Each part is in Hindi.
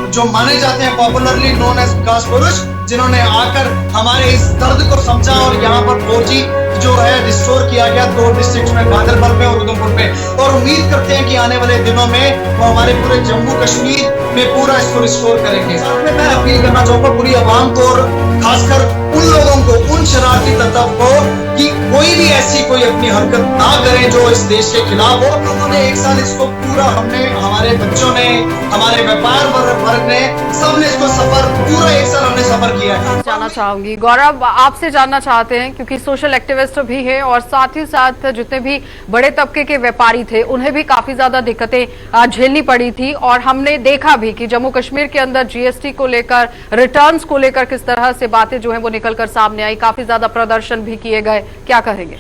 जो माने जाते हैं पॉपुलरली नोन एज विकास पुरुष, जिन्होंने आकर हमारे इस दर्द को समझा और यहाँ पर 4G जो है रिस्टोर किया गया 2 डिस्ट्रिक्ट में, गांधरबल में और उधमपुर में। और उम्मीद करते हैं कि आने वाले दिनों में वो हमारे पूरे जम्मू कश्मीर में पूरा इसको रिस्टोर करेंगे। साथ में मैं अपील करना चाहूंगा पूरी आवाम को और खासकर उन लोगों को, उन शरारती तत्व को, कि कोई भी ऐसी कोई अपनी हरकत ना करें जो इस देश के खिलाफ हो। उन्होंने 1 साल इसको पूरा, हमने, हमारे बच्चों ने, हमारे व्यापार वर्ग ने, सबने इसको सफर पूरा 1 साल हमने सफर किया है। जानना चाहूंगी गौरव, आपसे जानना चाहते हैं क्योंकि सोशल एक्टिविस्ट भी है और साथ ही साथ जितने भी बड़े तबके के व्यापारी थे उन्हें भी काफी ज्यादा दिक्कतें झेलनी पड़ी थी, और हमने देखा भी कि जम्मू कश्मीर के अंदर जीएसटी को लेकर, रिटर्न्स को लेकर किस तरह से बातें जो है वो निकलकर सामने आई, काफी ज्यादा प्रदर्शन भी किए गए, क्या कहेंगे?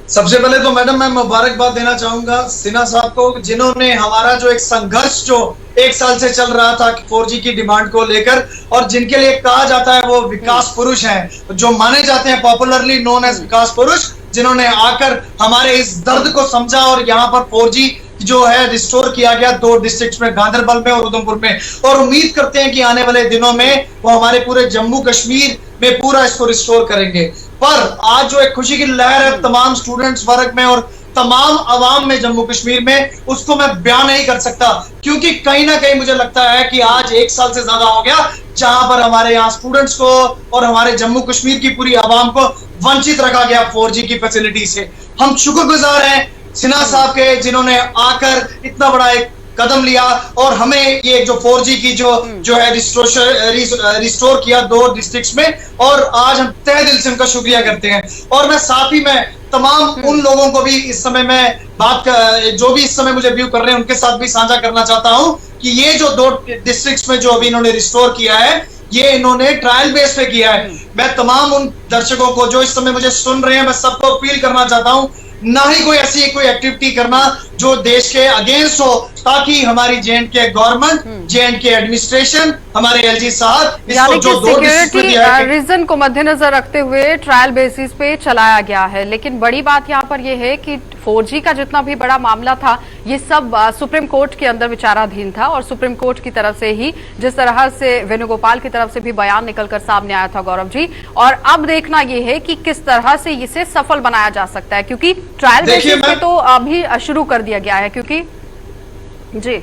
सबसे पहले तो मैडम मैं मुबारकबाद देना चाहूंगा सिन्हा साहब को, जिन्होंने हमारा जो एक संघर्ष जो 1 साल से चल रहा था 4G की डिमांड को लेकर, और जिनके लिए कहा जाता है वो विकास पुरुष हैं, जो माने जाते हैं पॉपुलरली नोन एज विकास पुरुष, जिन्होंने आकर हमारे इस दर्द को समझा और यहाँ पर 4G जो है रिस्टोर किया गया 2 डिस्ट्रिक्ट में, गांधरबल में और उधमपुर में। और उम्मीद करते हैं कि आने वाले दिनों में वो हमारे पूरे जम्मू कश्मीर में पूरा इसको रिस्टोर करेंगे। पर आज जो एक खुशी की लहर है तमाम स्टूडेंट्स वर्ग में और तमाम अवाम में जम्मू कश्मीर में, उसको मैं बयान नहीं कर सकता, क्योंकि कहीं ना कहीं मुझे लगता है कि आज 1 साल से ज्यादा हो गया जहां पर हमारे यहाँ स्टूडेंट्स को और हमारे जम्मू कश्मीर की पूरी आवाम को वंचित रखा गया 4G की फैसिलिटी से। हम शुक्रगुजार हैं सिन्हा साहब के, जिन्होंने आकर इतना बड़ा एक कदम लिया और हमें ये जो 4G की जो है रिस्टोर किया 2 डिस्ट्रिक्ट्स में, और आज हम तहे दिल से उनका शुक्रिया करते हैं। और मैं साथ ही में तमाम उन लोगों को भी इस समय मैं जो भी इस समय मुझे व्यू कर रहे हैं उनके साथ भी साझा करना चाहता हूं कि ये जो 2 डिस्ट्रिक्ट्स में जो अभी इन्होंने रिस्टोर किया है, ये इन्होंने ट्रायल बेस पे किया है। मैं तमाम उन दर्शकों को जो इस समय मुझे सुन रहे हैं, मैं सबको अपील करना चाहता हूं, ना ही कोई ऐसी कोई एक्टिविटी करना जो देश के अगेंस्ट हो, ताकि हमारी J&K गवर्नमेंट, J&K एडमिनिस्ट्रेशन, हमारे LG साहब इसको जो 2 सिक्योरिटी रीजन को मद्देनजर रखते हुए ट्रायल बेसिस पे चलाया गया है। लेकिन बड़ी बात यहाँ पर यह है कि 4G का जितना भी बड़ा मामला था, ये सब सुप्रीम कोर्ट के अंदर विचाराधीन था, और सुप्रीम कोर्ट की तरफ से ही जिस तरह से वेणुगोपाल की तरफ से भी बयान निकलकर सामने आया था गौरव जी, और अब देखना यह है कि किस तरह से इसे सफल बनाया जा सकता है, क्योंकि ट्रायल बेसिस पे तो अभी शुरू कर दिया गया है। क्योंकि जी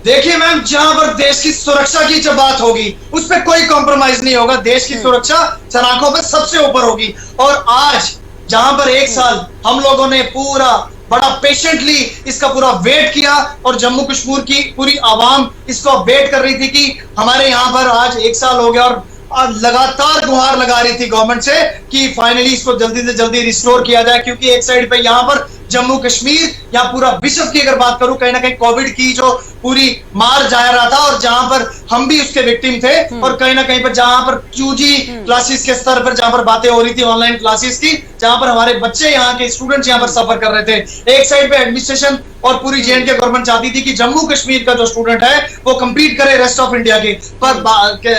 देखिए मैम, जहां पर देश की सुरक्षा की जब बात होगी उस पर कोई कॉम्प्रोमाइज नहीं होगा, देश की सुरक्षा सलाखों पे सबसे ऊपर होगी। और आज जहां पर 1 साल हम लोगों ने पूरा बड़ा पेशेंटली इसका पूरा वेट किया, और जम्मू कश्मीर की पूरी आवाम इसको वेट कर रही थी कि हमारे यहाँ पर आज 1 साल हो गया, और लगातार गुहार लगा रही थी गवर्नमेंट से कि फाइनली इसको जल्दी से जल्दी रिस्टोर किया जाए। क्योंकि एक साइड पे यहाँ पर जम्मू कश्मीर या पूरा विश्व की अगर बात करूं, कहीं ना कहीं कोविड की जो पूरी मार जा रहा था, और जहां पर हम भी उसके विक्टिम थे, और कहीं ना कहीं पर जहां पर 2G क्लासेस के स्तर पर जहां पर बातें हो रही थी ऑनलाइन क्लासेस की, जहां पर हमारे बच्चे, यहाँ के स्टूडेंट्स यहाँ पर सफर कर रहे थे। एक साइड पे एडमिनिस्ट्रेशन और पूरी J&K गवर्नमेंट चाहती थी कि जम्मू कश्मीर का जो स्टूडेंट है वो कम्पीट करे रेस्ट ऑफ इंडिया के, पर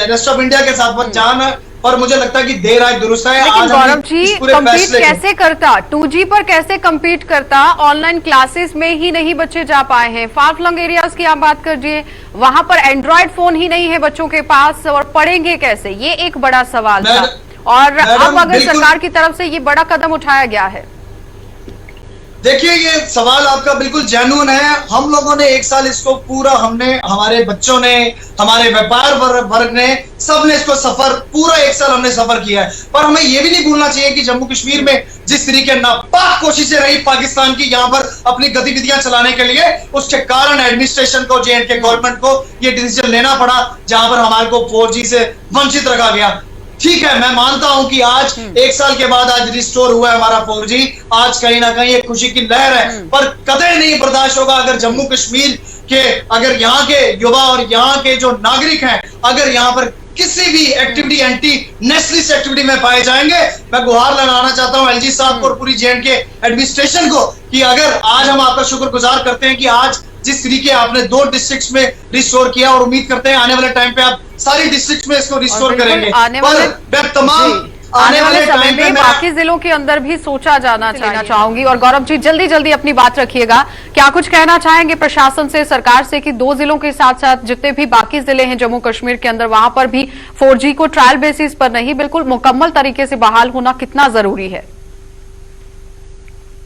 रेस्ट ऑफ इंडिया के साथ जान, और मुझे लगता है कि देर आए दुरुस्त है। लेकिन गौरव जी, कम्पीट कैसे करता, 2G पर कैसे कम्पीट करता? ऑनलाइन क्लासेस में ही नहीं बच्चे जा पाए हैं। फार फ्लंग एरियाज की आप बात करिए, वहां पर एंड्रॉइड फोन ही नहीं है बच्चों के पास, और पढ़ेंगे कैसे, ये एक बड़ा सवाल था। और अब अगर सरकार की तरफ से ये बड़ा कदम उठाया गया है, देखिए ये सवाल आपका बिल्कुल जेन्युइन है। हम लोगों ने 1 साल इसको पूरा, हमने, हमारे बच्चों ने, हमारे व्यापार वर्ग ने, सबने इसको सफर पूरा 1 साल हमने सफर किया है। पर हमें यह भी नहीं भूलना चाहिए कि जम्मू कश्मीर में जिस तरीके नापाक कोशिशें रही पाकिस्तान की यहाँ पर अपनी गतिविधियां चलाने के लिए, उसके कारण एडमिनिस्ट्रेशन को, J&K गवर्नमेंट को ये डिसीजन लेना पड़ा, जहां पर हमारे को 4G से वंचित रखा गया। ठीक है, मैं मानता हूं कि आज 1 साल के बाद आज रिस्टोर हुआ है हमारा 4G, आज कहीं ना कहीं एक खुशी की लहर है, पर कतई नहीं बर्दाश्त होगा अगर जम्मू कश्मीर के, अगर यहाँ के युवा और यहाँ के जो नागरिक हैं, अगर यहाँ पर किसी भी एक्टिविटी, एंटी नेशनलिस्ट एक्टिविटी में पाए जाएंगे। मैं गुहार लगाना चाहता हूं LG साहब को और पूरी J&K एडमिनिस्ट्रेशन को कि अगर आज हम आपका शुक्रगुजार करते हैं कि आज जिस तरीके आपने 2 डिस्ट्रिक्ट्स में रिस्टोर किया, और उम्मीद करते हैं आने वाले टाइम पे आप सारी डिस्ट्रिक्ट में इसको रिस्टोर करेंगे। पर मैं तमाम आने वाले समय में बाकी जिलों के अंदर भी सोचा जाना चाहूंगी। और गौरव जी जल्दी जल्दी अपनी बात रखिएगा, क्या कुछ कहना चाहेंगे प्रशासन से, सरकार से कि 2 जिलों के साथ साथ जितने भी बाकी जिले हैं जम्मू कश्मीर के अंदर, वहां पर भी 4G को ट्रायल बेसिस पर नहीं बिल्कुल मुकम्मल तरीके से बहाल होना कितना जरूरी है?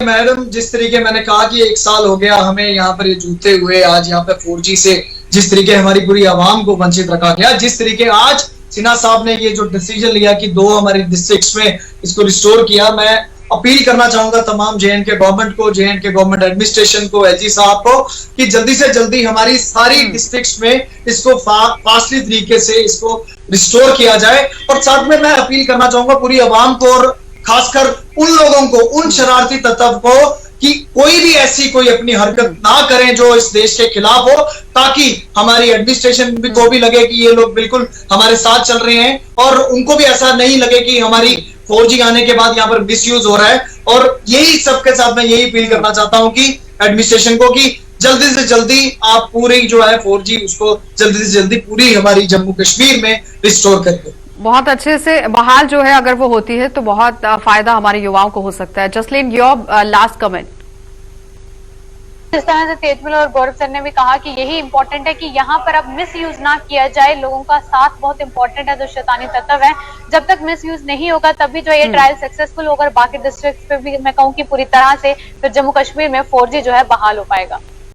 मैडम, जिस तरीके मैंने कहा कि 1 साल हो गया हमें यहाँ पर ये जूते हुए, आज यहाँ पे 4G से जिस तरीके हमारी पूरी आवाम को वंचित रखा गया, जिस तरीके आज सिन्हा साहब ने ये जो डिसीजन लिया कि 2 हमारी डिस्ट्रिक्ट्स में इसको रिस्टोर किया, मैं अपील करना चाहूंगा तमाम JNK गवर्नमेंट को, JNK गवर्नमेंट एडमिनिस्ट्रेशन को, LG साहब को कि जल्दी से जल्दी हमारी सारी डिस्ट्रिक्ट्स में इसको फास्टली तरीके से इसको रिस्टोर किया जाए। और साथ में मैं अपील करना चाहूंगा पूरी आवाम को और खासकर उन लोगों को, उन शरारती तत्व को कि कोई भी ऐसी कोई अपनी हरकत ना करें जो इस देश के खिलाफ हो, ताकि हमारी एडमिनिस्ट्रेशन को भी लगे कि ये लोग बिल्कुल हमारे साथ चल रहे हैं और उनको भी ऐसा नहीं लगे कि हमारी 4G आने के बाद यहाँ पर मिसयूज हो रहा है। और यही सबके साथ मैं यही अपील करना चाहता हूँ कि एडमिनिस्ट्रेशन को कि जल्दी से जल्दी आप पूरी जो है 4G उसको जल्दी से जल्दी पूरी हमारी जम्मू कश्मीर में रिस्टोर करें। बहुत अच्छे से बहाल जो है अगर वो होती है तो बहुत फायदा हमारे युवाओं को हो सकता है। Jasleen, your last comment. जिस तरह से तेजमल और गौरव सर ने भी कहा कि यही इम्पोर्टेंट है कि यहाँ पर अब मिस यूज ना किया जाए, लोगों का साथ बहुत इम्पोर्टेंट है जो शैतानी तत्व है। जब तक मिस यूज नहीं होगा तभी जो ये ट्रायल सक्सेसफुल होगा, बाकी डिस्ट्रिक्ट पे भी मैं कहूँ कि पूरी तरह से फिर जम्मू कश्मीर में 4G जो है बहाल हो पाएगा।